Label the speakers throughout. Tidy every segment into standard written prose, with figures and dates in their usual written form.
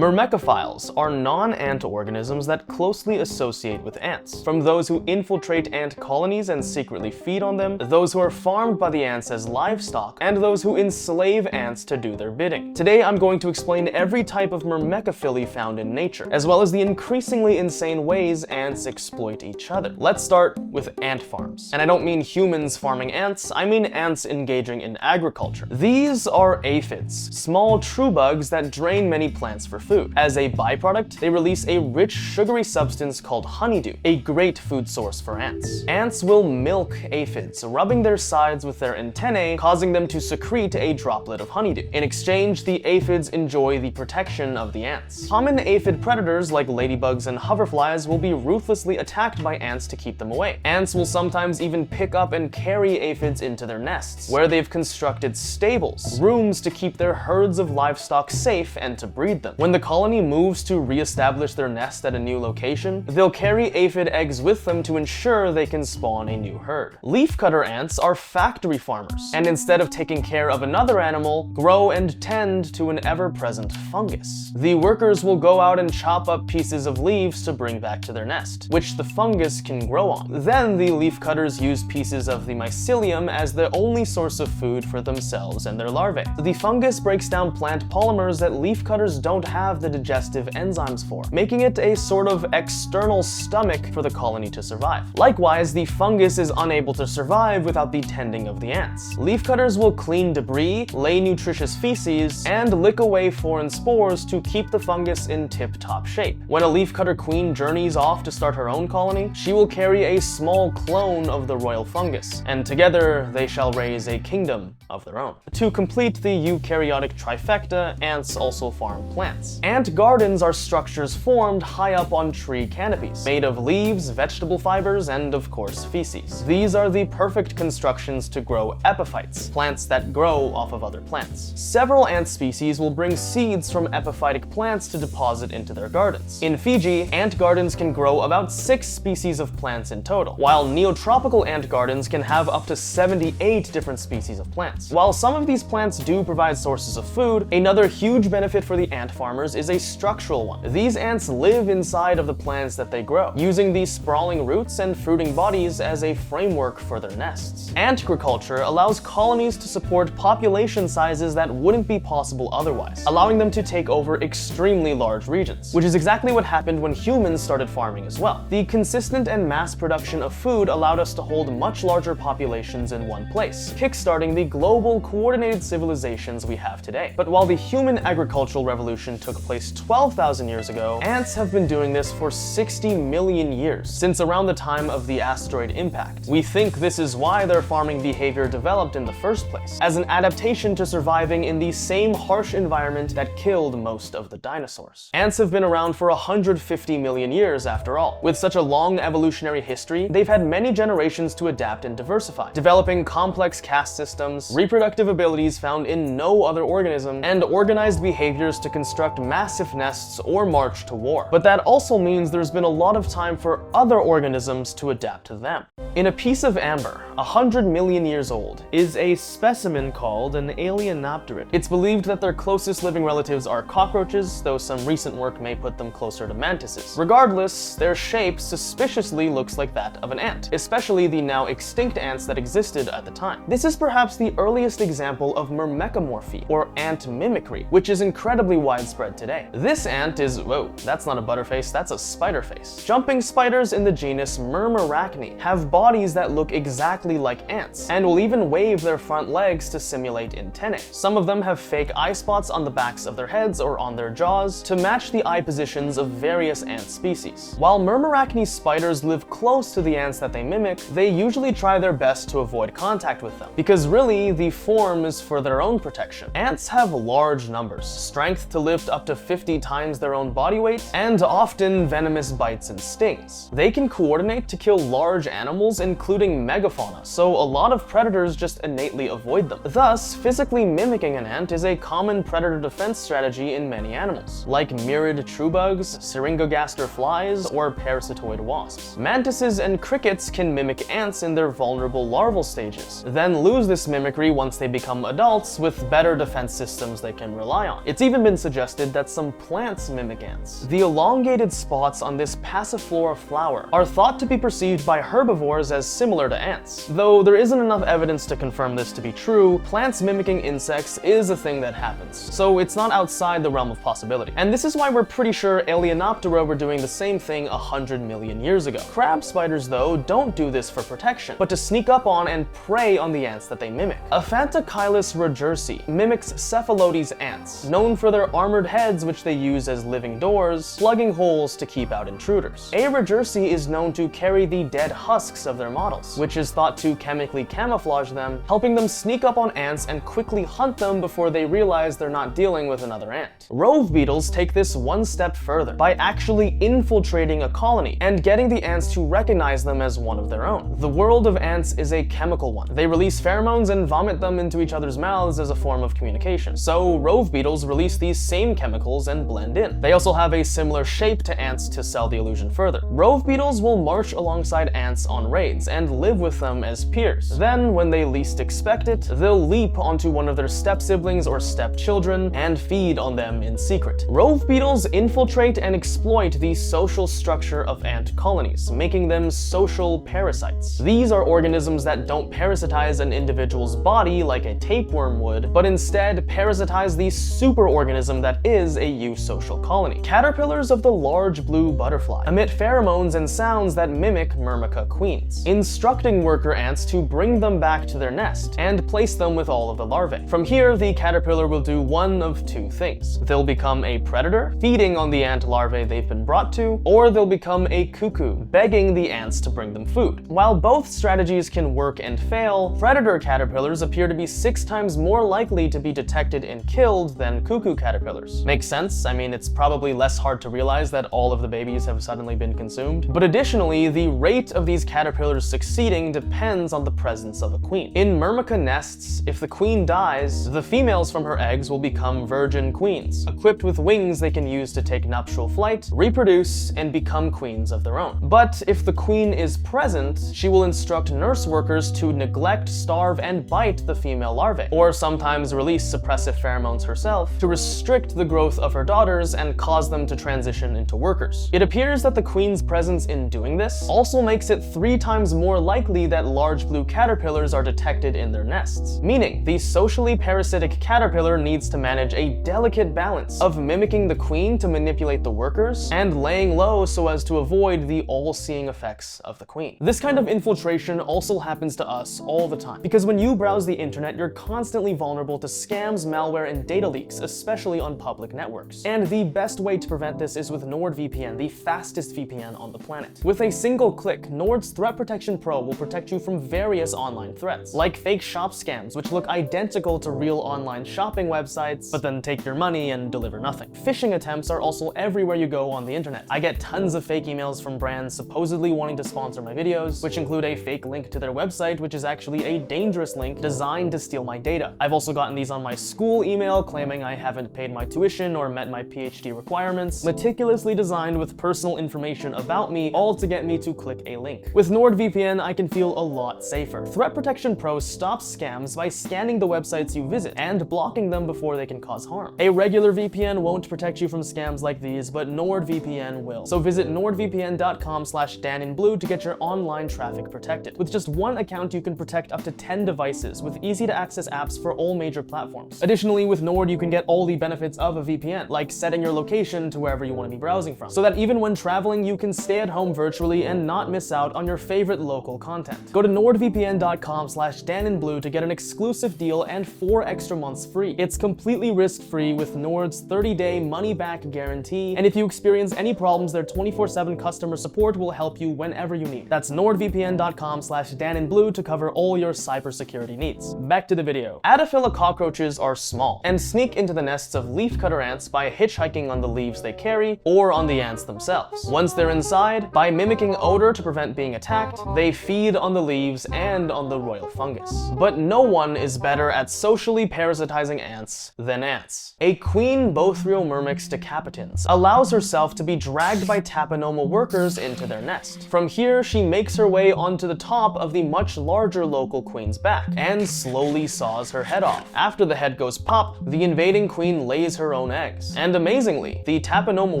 Speaker 1: Myrmecophiles are non-ant organisms that closely associate with ants. From those who infiltrate ant colonies and secretly feed on them, those who are farmed by the ants as livestock, and those who enslave ants to do their bidding. Today I'm going to explain every type of myrmecophily found in nature, as well as the increasingly insane ways ants exploit each other. Let's start with ant farms. And I don't mean humans farming ants, I mean ants engaging in agriculture. These are aphids, small true bugs that drain many plants for food. As a byproduct, they release a rich, sugary substance called honeydew, a great food source for ants. Ants will milk aphids, rubbing their sides with their antennae, causing them to secrete a droplet of honeydew. In exchange, the aphids enjoy the protection of the ants. Common aphid predators like ladybugs and hoverflies will be ruthlessly attacked by ants to keep them away. Ants will sometimes even pick up and carry aphids into their nests, where they've constructed stables, rooms to keep their herds of livestock safe and to breed them. When the colony moves to re-establish their nest at a new location, they'll carry aphid eggs with them to ensure they can spawn a new herd. Leafcutter ants are factory farmers, and instead of taking care of another animal, grow and tend to an ever-present fungus. The workers will go out and chop up pieces of leaves to bring back to their nest, which the fungus can grow on. Then the leafcutters use pieces of the mycelium as the only source of food for themselves and their larvae. The fungus breaks down plant polymers that leafcutters don't have the digestive enzymes for, making it a sort of external stomach for the colony to survive. Likewise, the fungus is unable to survive without the tending of the ants. Leafcutters will clean debris, lay nutritious feces, and lick away foreign spores to keep the fungus in tip-top shape. When a leafcutter queen journeys off to start her own colony, she will carry a small clone of the royal fungus, and together they shall raise a kingdom of their own. To complete the eukaryotic trifecta, ants also farm plants. Ant gardens are structures formed high up on tree canopies, made of leaves, vegetable fibers, and of course feces. These are the perfect constructions to grow epiphytes, plants that grow off of other plants. Several ant species will bring seeds from epiphytic plants to deposit into their gardens. In Fiji, ant gardens can grow about 6 species of plants in total, while neotropical ant gardens can have up to 78 different species of plants. While some of these plants do provide sources of food, another huge benefit for the ant farmers is a structural one. These ants live inside of the plants that they grow, using these sprawling roots and fruiting bodies as a framework for their nests. Ant-agriculture allows colonies to support population sizes that wouldn't be possible otherwise, allowing them to take over extremely large regions, which is exactly what happened when humans started farming as well. The consistent and mass production of food allowed us to hold much larger populations in one place, kickstarting the global coordinated civilizations we have today. But while the human agricultural revolution took place 12,000 years ago, ants have been doing this for 60 million years, since around the time of the asteroid impact. We think this is why their farming behavior developed in the first place, as an adaptation to surviving in the same harsh environment that killed most of the dinosaurs. Ants have been around for 150 million years after all. With such a long evolutionary history, they've had many generations to adapt and diversify, developing complex caste systems, reproductive abilities found in no other organism, and organized behaviors to construct massive nests or march to war. But that also means there's been a lot of time for other organisms to adapt to them. In a piece of amber, 100 million years old, is a specimen called an Alienopterid. It's believed that their closest living relatives are cockroaches, though some recent work may put them closer to mantises. Regardless, their shape suspiciously looks like that of an ant, especially the now extinct ants that existed at the time. This is perhaps the earliest example of Myrmecomorphy, or ant mimicry, which is incredibly widespread today. This ant is, whoa, that's not a butterface, that's a spider face. Jumping spiders in the genus Myrmeracni have bodies that look exactly like ants, and will even wave their front legs to simulate antennae. Some of them have fake eye spots on the backs of their heads or on their jaws to match the eye positions of various ant species. While Myrmeracni spiders live close to the ants that they mimic, they usually try their best to avoid contact with them, because really, the form is for their own protection. Ants have large numbers, strength to lift up to 50 times their own body weight, and often venomous bites and stings. They can coordinate to kill large animals, including megafauna, so a lot of predators just innately avoid them. Thus, physically mimicking an ant is a common predator defense strategy in many animals, like mirid true bugs, syringogaster flies, or parasitoid wasps. Mantises and crickets can mimic ants in their vulnerable larval stages, then lose this mimicry once they become adults with better defense systems they can rely on. It's even been suggested suggested that some plants mimic ants. The elongated spots on this passiflora flower are thought to be perceived by herbivores as similar to ants. Though there isn't enough evidence to confirm this to be true, plants mimicking insects is a thing that happens, so it's not outside the realm of possibility. And this is why we're pretty sure Aleanoptera were doing the same thing 100 million years ago. Crab spiders, though, don't do this for protection, but to sneak up on and prey on the ants that they mimic. Aphantochilus rogersi mimics cephalotes ants, known for their armored heads which they use as living doors, plugging holes to keep out intruders. A. rogersi is known to carry the dead husks of their models, which is thought to chemically camouflage them, helping them sneak up on ants and quickly hunt them before they realize they're not dealing with another ant. Rove beetles take this one step further by actually infiltrating a colony and getting the ants to recognize them as one of their own. The world of ants is a chemical one. They release pheromones and vomit them into each other's mouths as a form of communication. So rove beetles release these same chemicals and blend in. They also have a similar shape to ants to sell the illusion further. Rove beetles will march alongside ants on raids and live with them as peers. Then, when they least expect it, they'll leap onto one of their step-siblings or step-children and feed on them in secret. Rove beetles infiltrate and exploit the social structure of ant colonies, making them social parasites. These are organisms that don't parasitize an individual's body like a tapeworm would, but instead parasitize the superorganism that is a eusocial colony. Caterpillars of the large blue butterfly emit pheromones and sounds that mimic Myrmeca queens, instructing worker ants to bring them back to their nest and place them with all of the larvae. From here, the caterpillar will do one of two things. They'll become a predator, feeding on the ant larvae they've been brought to, or they'll become a cuckoo, begging the ants to bring them food. While both strategies can work and fail, predator caterpillars appear to be 6 times more likely to be detected and killed than cuckoo caterpillars. Makes sense. I mean, it's probably less hard to realize that all of the babies have suddenly been consumed. But additionally, the rate of these caterpillars succeeding depends on the presence of a queen. In Myrmeca nests, if the queen dies, the females from her eggs will become virgin queens, equipped with wings they can use to take nuptial flight, reproduce, and become queens of their own. But if the queen is present, she will instruct nurse workers to neglect, starve, and bite the female larvae, or sometimes release suppressive pheromones herself to restrict the growth of her daughters and cause them to transition into workers. It appears that the queen's presence in doing this also makes it 3 times more likely that large blue caterpillars are detected in their nests, meaning the socially parasitic caterpillar needs to manage a delicate balance of mimicking the queen to manipulate the workers and laying low so as to avoid the all-seeing effects of the queen. This kind of infiltration also happens to us all the time, because when you browse the internet, you're constantly vulnerable to scams, malware, and data leaks, especially on public networks. And the best way to prevent this is with NordVPN, the fastest VPN on the planet. With a single click, Nord's Threat Protection Pro will protect you from various online threats, like fake shop scams, which look identical to real online shopping websites, but then take your money and deliver nothing. Phishing attempts are also everywhere you go on the internet. I get tons of fake emails from brands supposedly wanting to sponsor my videos, which include a fake link to their website, which is actually a dangerous link designed to steal my data. I've also gotten these on my school email claiming I haven't paid my tuition or met my PhD requirements, meticulously designed with personal information about me, all to get me to click a link. With NordVPN, I can feel a lot safer. Threat Protection Pro stops scams by scanning the websites you visit and blocking them before they can cause harm. A regular VPN won't protect you from scams like these, but NordVPN will. So visit nordvpn.com/daninblue to get your online traffic protected. With just one account, you can protect up to 10 devices with easy-to-access apps for all major platforms. Additionally, with Nord, you can get all the benefits of a VPN, like setting your location to wherever you want to be browsing from, so that even when traveling, you can stay at home virtually and not miss out on your favorite local content. Go to nordvpn.com/daninblue to get an exclusive deal and 4 extra months free. It's completely risk-free with Nord's 30-day money-back guarantee, and if you experience any problems, their 24/7 customer support will help you whenever you need. That's nordvpn.com/daninblue to cover all your cybersecurity needs. Back to the video. Adophila cockroaches are small and sneak into the nests of leafcutter ants by hitchhiking on the leaves they carry or on the ants themselves. Once they're inside, by mimicking odor to prevent being attacked, they feed on the leaves and on the royal fungus. But no one is better at socially parasitizing ants than ants. A queen Bothriomermex decapitans allows herself to be dragged by taponoma workers into their nest. From here, she makes her way onto the top of the much larger local queen's back and slowly saws her head off. After the head goes pop, the invading queen lays her own own eggs. And amazingly, the tapenomal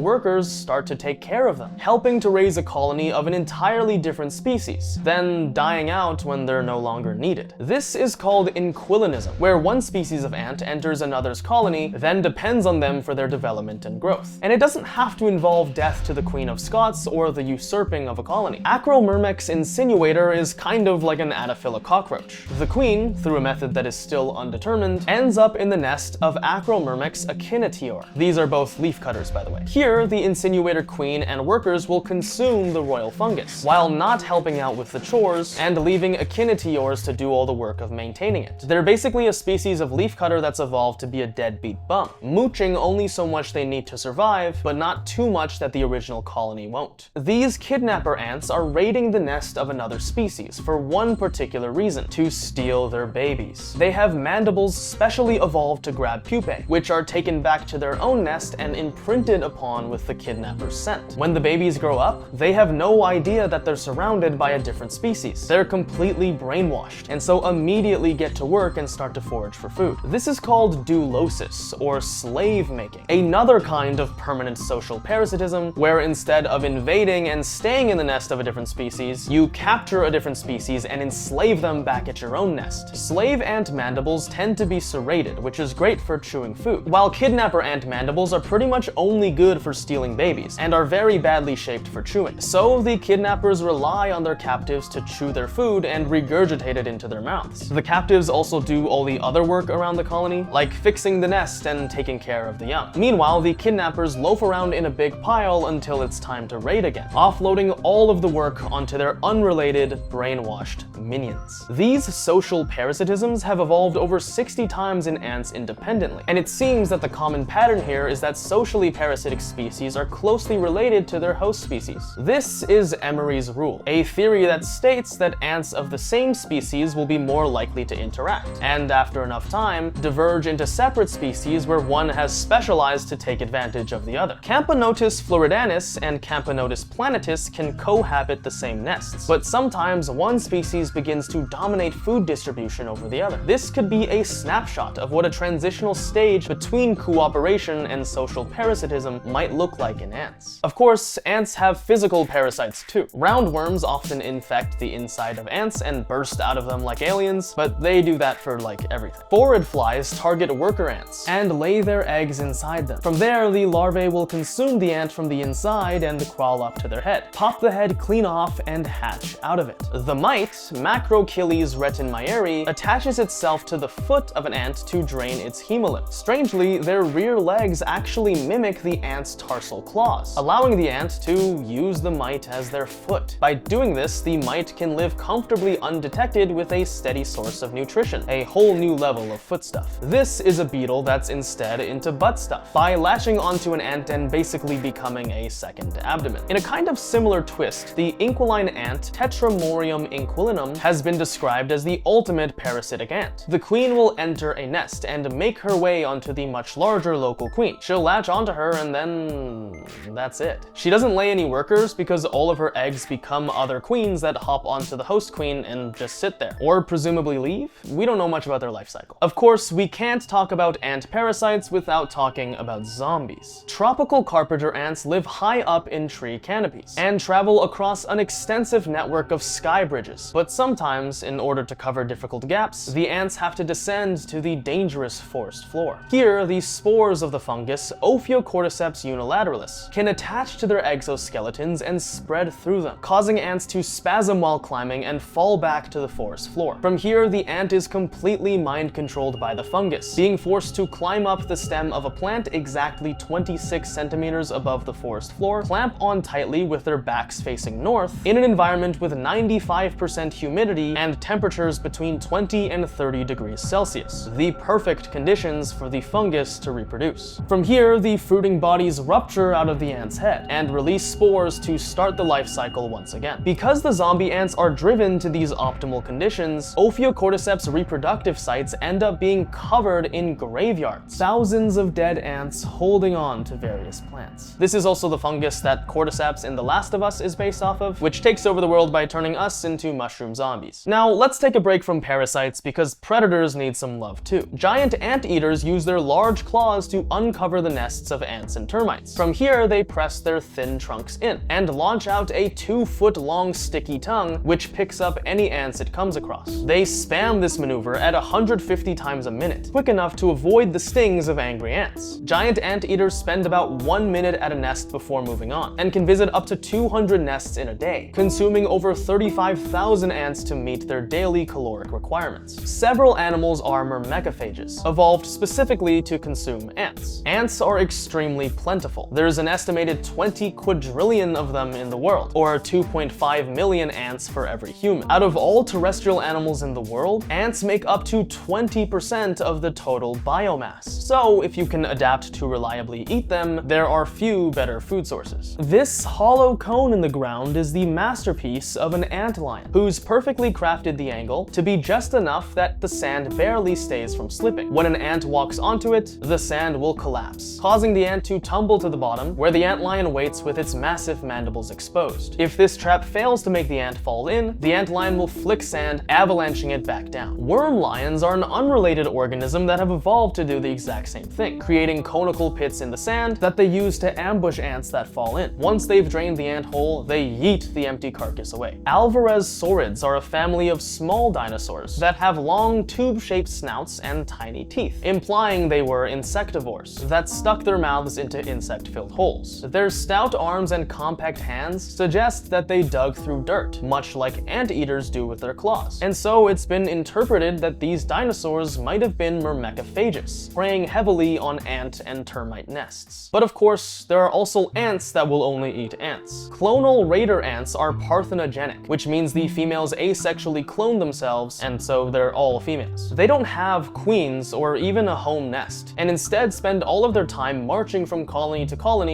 Speaker 1: workers start to take care of them, helping to raise a colony of an entirely different species, then dying out when they're no longer needed. This is called Inquilinism, where one species of ant enters another's colony, then depends on them for their development and growth. And it doesn't have to involve death to the Queen of Scots or the usurping of a colony. Acromyrmex insinuator is kind of like an Anopheles cockroach. The queen, through a method that is still undetermined, ends up in the nest of Acromyrmex achinitior. These are both leafcutters, by the way. Here, the insinuator queen and workers will consume the royal fungus, while not helping out with the chores and leaving achinitiors to do all the work of maintaining it. They're basically a species of leafcutter that's evolved to be a deadbeat bum, mooching only so much they need to survive, but not too much that the original colony won't. These kidnapper ants are raiding the nest of another species for one particular reason: to steal their babies. They have mandibles specially evolved to grab pupae, which are taken back to their own nest and imprinted upon with the kidnapper's scent. When the babies grow up, they have no idea that they're surrounded by a different species. They're completely brainwashed, and so immediately get to work and start to forage for food. This is called doulosis, or slave making, another kind of permanent social parasitism, where instead of invading and staying in the nest of a different species, you capture a different species and enslave them back at your own nest. Slave ant mandibles tend to be serrated, which is great for chewing food, while kidnapper ant mandibles are pretty much only good for stealing babies, and are very badly shaped for chewing. So the kidnappers rely on their captives to chew their food and regurgitate it into their mouths. The captives also do all the other work around the colony, like fixing the nest and taking care of the young. Meanwhile, the kidnappers loaf around in a big pile until it's time to raid again, offloading all of the work onto their unrelated, brainwashed minions. These social parasitisms have evolved over 60 times in ants independently, and it seems that the common pattern here is that socially parasitic species are closely related to their host species. This is Emery's rule, a theory that states that ants of the same species will be more likely to interact, and after enough time, diverge into separate species where one has specialized to take advantage of the other. Camponotus floridanus and Camponotus planatus can cohabit the same nests, but sometimes one species begins to dominate food distribution over the other. This could be a snapshot of what a transitional stage between cooperation and social parasitism might look like in ants. Of course, ants have physical parasites too. Roundworms often infect the inside of ants and burst out of them like aliens, but they do that for like everything. Phorid flies target worker ants and lay their eggs inside them. From there, the larvae will consume the ant from the inside and crawl up to their head, pop the head clean off, and hatch out of it. The mite, Macrochilles retinmeieri, attaches itself to the foot of an ant to drain its hemolymph. Strangely, their rear legs actually mimic the ant's tarsal claws, allowing the ant to use the mite as their foot. By doing this, the mite can live comfortably undetected with a steady source of nutrition, a whole new level of foot stuff. This is a beetle that's instead into butt stuff, by latching onto an ant and basically becoming a second abdomen. In a kind of similar twist, the inquiline ant, Tetramorium inquilinum, has been described as the ultimate parasitic ant. The queen will enter a nest and make her way onto the much larger local queen. She'll latch onto her and then that's it. She doesn't lay any workers because all of her eggs become other queens that hop onto the host queen and just sit there. Or presumably leave? We don't know much about their life cycle. Of course, we can't talk about ant parasites without talking about zombies. Tropical carpenter ants live high up in tree canopies and travel across an extensive network of sky bridges. But sometimes, in order to cover difficult gaps, the ants have to descend to the dangerous forest floor. Here, the spores of the fungus Ophiocordyceps unilateralis can attach to their exoskeletons and spread through them, causing ants to spasm while climbing and fall back to the forest floor. From here, the ant is completely mind-controlled by the fungus, being forced to climb up the stem of a plant exactly 26 centimeters above the forest floor, clamp on tightly with their backs facing north, in an environment with 95% humidity and temperatures between 20 and 30 degrees Celsius, the perfect conditions for the fungus to reproduce. From here, the fruiting bodies rupture out of the ant's head and release spores to start the life cycle once again. Because the zombie ants are driven to these optimal conditions, Ophiocordyceps reproductive sites end up being covered in graveyards, thousands of dead ants holding on to various plants. This is also the fungus that Cordyceps in The Last of Us is based off of, which takes over the world by turning us into mushroom zombies. Now, let's take a break from parasites because predators need some love too. Giant anteaters use their large claws claws to uncover the nests of ants and termites. From here, they press their thin trunks in and launch out a 2-foot-long sticky tongue, which picks up any ants it comes across. They spam this maneuver at 150 times a minute, quick enough to avoid the stings of angry ants. Giant anteaters spend about 1 minute at a nest before moving on, and can visit up to 200 nests in a day, consuming over 35,000 ants to meet their daily caloric requirements. Several animals are myrmecophages, evolved specifically to consume ants. Ants are extremely plentiful. There's an estimated 20 quadrillion of them in the world, or 2.5 million ants for every human. Out of all terrestrial animals in the world, ants make up to 20% of the total biomass. So if you can adapt to reliably eat them, there are few better food sources. This hollow cone in the ground is the masterpiece of an antlion, who's perfectly crafted the angle to be just enough that the sand barely stays from slipping. When an ant walks onto it, the sand will collapse, causing the ant to tumble to the bottom, where the antlion waits with its massive mandibles exposed. If this trap fails to make the ant fall in, the antlion will flick sand, avalanching it back down. Worm lions are an unrelated organism that have evolved to do the exact same thing, creating conical pits in the sand that they use to ambush ants that fall in. Once they've drained the ant hole, they yeet the empty carcass away. Alvarez-saurids are a family of small dinosaurs that have long tube-shaped snouts and tiny teeth, implying they were insectivores that stuck their mouths into insect-filled holes. Their stout arms and compact hands suggest that they dug through dirt, much like anteaters do with their claws. And so it's been interpreted that these dinosaurs might have been Myrmecophages, preying heavily on ant and termite nests. But of course, there are also ants that will only eat ants. Clonal raider ants are parthenogenic, which means the females asexually clone themselves, and so they're all females. They don't have queens or even a home nest, and instead spend all of their time marching from colony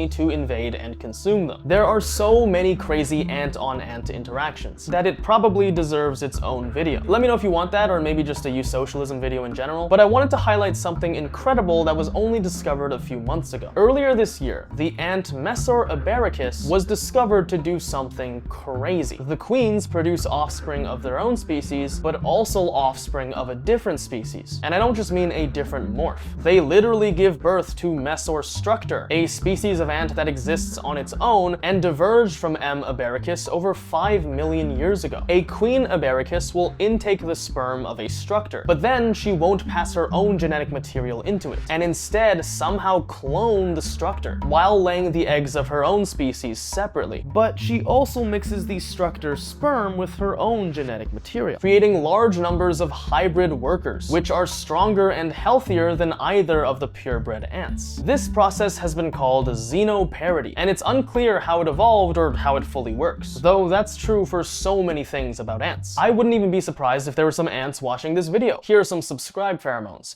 Speaker 1: to invade and consume them. There are so many crazy ant-on-ant interactions that it probably deserves its own video. Let me know if you want that, or maybe just a eusocialism video in general, but I wanted to highlight something incredible that was only discovered a few months ago. Earlier this year, the ant Mesor abericus was discovered to do something crazy. The queens produce offspring of their own species, but also offspring of a different species. And I don't just mean a different morph. They literally give birth to Mesor structor, a species of ant that exists on its own and diverged from M. abericus over 5 million years ago. A queen abericus will intake the sperm of a structor, but then she won't pass her own genetic material into it, and instead somehow clone the structor, while laying the eggs of her own species separately. But she also mixes the structor's sperm with her own genetic material, creating large numbers of hybrid workers, which are stronger and healthier than either of the purebred ants. This process has been called Xenoparity, and it's unclear how it evolved or how it fully works, though that's true for so many things about ants. I wouldn't even be surprised if there were some ants watching this video. Here are some subscribe pheromones.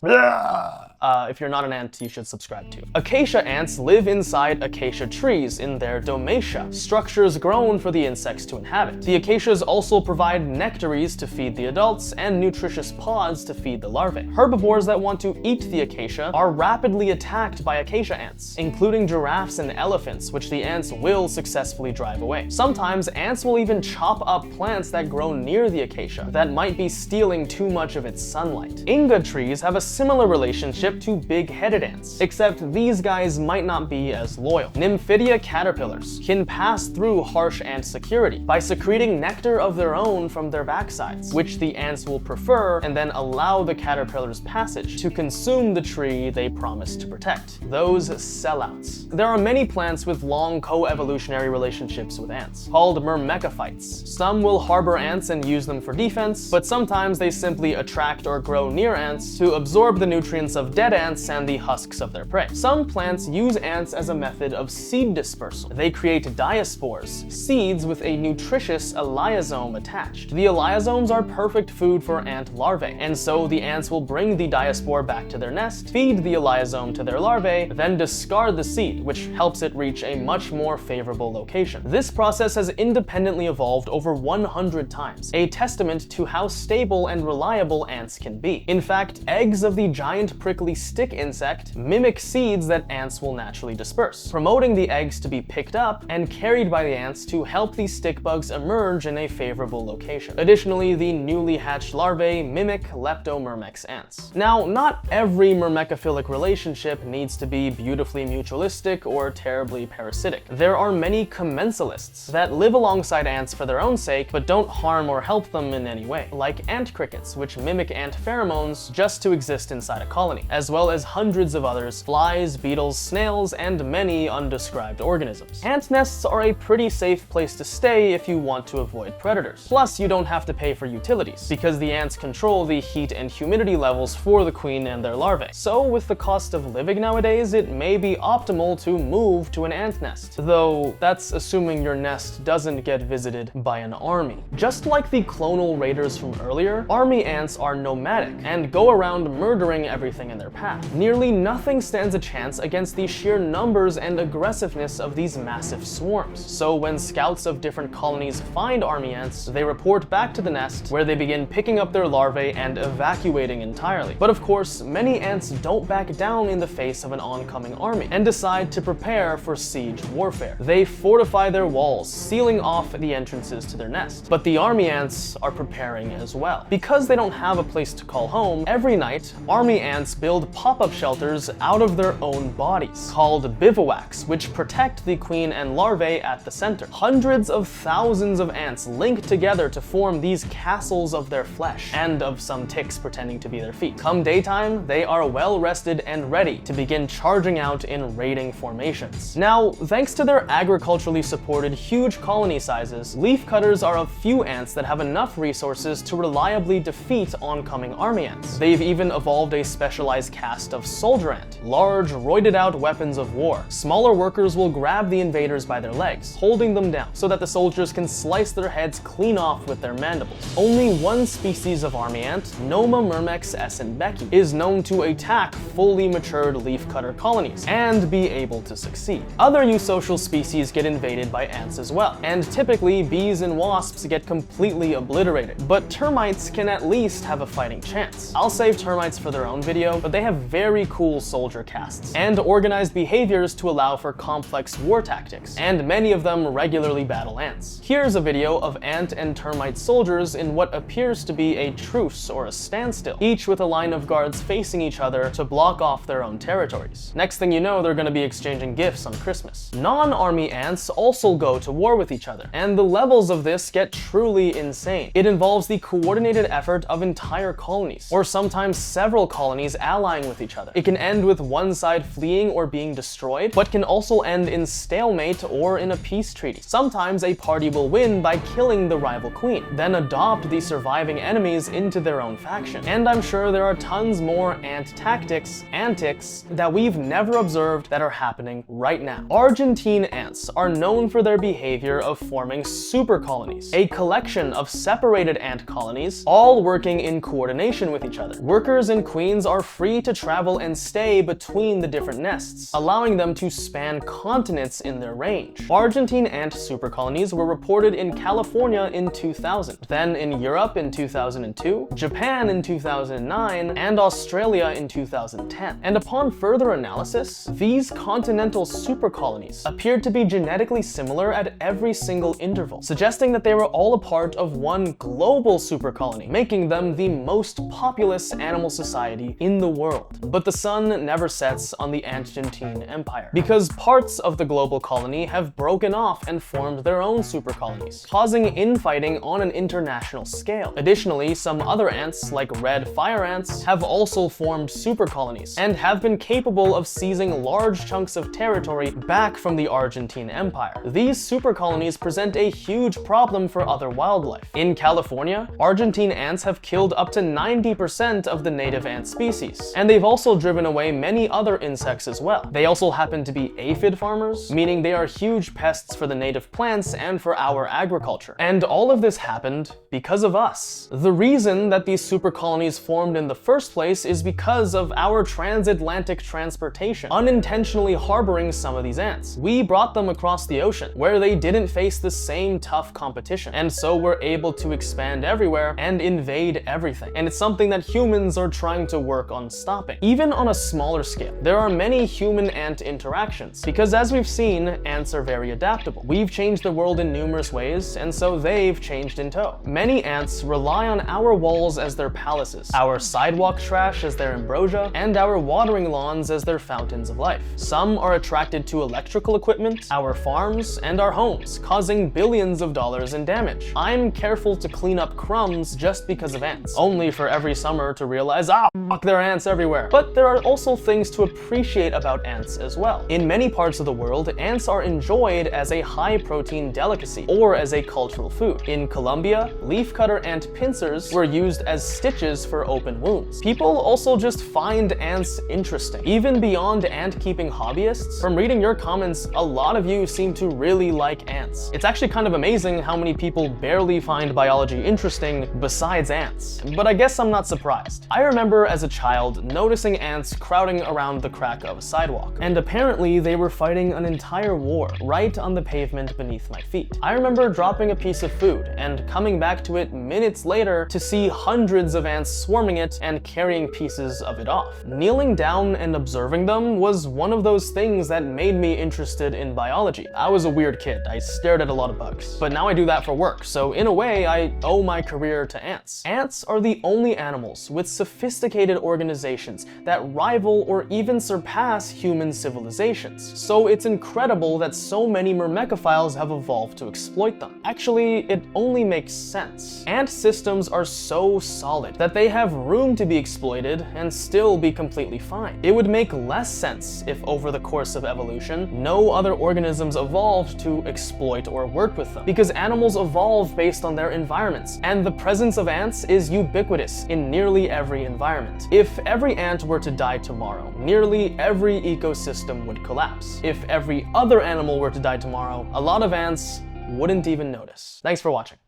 Speaker 1: If you're not an ant, you should subscribe too. Acacia ants live inside acacia trees in their domatia, structures grown for the insects to inhabit. The acacias also provide nectaries to feed the adults and nutritious pods to feed the larvae. Herbivores that want to eat the acacia are rapidly attacked by acacia ants, including giraffes and elephants, which the ants will successfully drive away. Sometimes ants will even chop up plants that grow near the acacia that might be stealing too much of its sunlight. Inga trees have a similar relationship to big-headed ants, except these guys might not be as loyal. Nymphidia caterpillars can pass through harsh ant security by secreting nectar of their own from their backsides, which the ants will prefer and then allow the caterpillar's passage to consume the tree they promised to protect. Those sellouts. There are many plants with long co-evolutionary relationships with ants, called Myrmecophytes. Some will harbor ants and use them for defense, but sometimes they simply attract or grow near ants to absorb the nutrients of dead ants and the husks of their prey. Some plants use ants as a method of seed dispersal. They create diaspores, seeds with a nutritious elaiosome attached. The elaiosomes are perfect food for ant larvae, and so the ants will bring the diaspore back to their nest, feed the elaiosome to their larvae, then discard the seed, which helps it reach a much more favorable location. This process has independently evolved over 100 times, a testament to how stable and reliable ants can be. In fact, eggs of the giant prickly stick insect mimic seeds that ants will naturally disperse, promoting the eggs to be picked up and carried by the ants to help the stick bugs emerge in a favorable location. Additionally, the newly hatched larvae mimic Leptomyrmex ants. Now, not every myrmecophilic symbiotic relationship needs to be beautifully mutualistic or terribly parasitic. There are many commensalists that live alongside ants for their own sake, but don't harm or help them in any way, like ant crickets, which mimic ant pheromones just to exist inside a colony, as well as hundreds of others, flies, beetles, snails, and many undescribed organisms. Ant nests are a pretty safe place to stay if you want to avoid predators. Plus, you don't have to pay for utilities, because the ants control the heat and humidity levels for the queen and their larvae. So with the cost of living nowadays, it may be optimal to move to an ant nest, though that's assuming your nest doesn't get visited by an army. Just like the clonal raiders from earlier, army ants are nomadic and go around murdering everything in their path. Nearly nothing stands a chance against the sheer numbers and aggressiveness of these massive swarms. So when scouts of different colonies find army ants, they report back to the nest, where they begin picking up their larvae and evacuating entirely. But of course, many ants don't back down in the face of an oncoming army and decide to prepare for siege warfare. They fortify their walls, sealing off the entrances to their nest. But the army ants are preparing as well. Because they don't have a place to call home, every night, army ants build pop-up shelters out of their own bodies, called bivouacs, which protect the queen and larvae at the center. Hundreds of thousands of ants link together to form these castles of their flesh, and of some ticks pretending to be their feet. Come daytime, they are well rested and ready to begin charging out in raiding formations. Now, thanks to their agriculturally supported huge colony sizes, leafcutters are a few ants that have enough resources to reliably defeat oncoming army ants. They've even evolved a specialized caste of soldier ant, large, roided out weapons of war. Smaller workers will grab the invaders by their legs, holding them down so that the soldiers can slice their heads clean off with their mandibles. Only one species of army ant, Noma myrmex essenbecki, is known to attack fully matured leafcutter colonies and be able to succeed. Other eusocial species get invaded by ants as well, and typically bees and wasps get completely obliterated, but termites can at least have a fighting chance. I'll save termites for their own video, but they have very cool soldier castes and organized behaviors to allow for complex war tactics, and many of them regularly battle ants. Here's a video of ant and termite soldiers in what appears to be a truce or a standstill, each with a line of guards facing each other to block off their own territories. Next thing you know, they're going to be exchanging gifts on Christmas. Non-army ants also go to war with each other, and the levels of this get truly insane. It involves the coordinated effort of entire colonies, or sometimes several colonies allying with each other. It can end with one side fleeing or being destroyed, but can also end in stalemate or in a peace treaty. Sometimes a party will win by killing the rival queen, then adopt the surviving enemies into their own faction. And I'm sure there are tons more ant tactics, antics, that we've never observed that are happening right now. Argentine ants are known for their behavior of forming supercolonies, a collection of separated ant colonies, all working in coordination with each other. Workers and queens are free to travel and stay between the different nests, allowing them to span continents in their range. Argentine ant supercolonies were reported in California in 2000, then in Europe in 2002, Japan in 2009, and Australia in 2010. And upon further analysis, these continental supercolonies appeared to be genetically similar at every single interval, suggesting that they were all a part of one global supercolony, making them the most populous animal society in the world. But the sun never sets on the Argentine Empire, because parts of the global colony have broken off and formed their own supercolonies, causing infighting on an international scale. Additionally, some other ants, like red fire ants, have also formed supercolonies and have been capable of seizing large chunks of territory back from the Argentine Empire. These supercolonies present a huge problem for other wildlife. In California, Argentine ants have killed up to 90% of the native ant species, and they've also driven away many other insects as well. They also happen to be aphid farmers, meaning they are huge pests for the native plants and for our agriculture. And all of this happened because of us. The reason that these supercolonies formed in the first place is because of our transatlantic transportation, unintentionally harboring some of these ants. We brought them across the ocean, where they didn't face the same tough competition, and so were able to expand everywhere and invade everything. And it's something that humans are trying to work on stopping. Even on a smaller scale, there are many human-ant interactions, because as we've seen, ants are very adaptable. We've changed the world in numerous ways, and so they've changed in tow. Many ants rely on our walls as their palaces, our sidewalk trash as their ambrosia, and and our watering lawns as their fountains of life. Some are attracted to electrical equipment, our farms, and our homes, causing billions of dollars in damage. I'm careful to clean up crumbs just because of ants, only for every summer to realize, fuck, there are ants everywhere. But there are also things to appreciate about ants as well. In many parts of the world, ants are enjoyed as a high-protein delicacy, or as a cultural food. In Colombia, leafcutter ant pincers were used as stitches for open wounds. People also just find ants interesting, even beyond ant-keeping hobbyists. From reading your comments, a lot of you seem to really like ants. It's actually kind of amazing how many people barely find biology interesting besides ants. But I guess I'm not surprised. I remember as a child noticing ants crowding around the crack of a sidewalk, and apparently they were fighting an entire war right on the pavement beneath my feet. I remember dropping a piece of food and coming back to it minutes later to see hundreds of ants swarming it and carrying pieces of it off. Kneeling down and observing them was one of those things that made me interested in biology. I was a weird kid. I stared at a lot of bugs. But now I do that for work, so in a way, I owe my career to ants. Ants are the only animals with sophisticated organizations that rival or even surpass human civilizations. So it's incredible that so many myrmecophiles have evolved to exploit them. Actually, it only makes sense. Ant systems are so solid that they have room to be exploited and still be completely fine. It would make less sense if over the course of evolution, no other organisms evolved to exploit or work with them, because animals evolve based on their environments, and the presence of ants is ubiquitous in nearly every environment. If every ant were to die tomorrow, nearly every ecosystem would collapse. If every other animal were to die tomorrow, a lot of ants wouldn't even notice. Thanks for watching.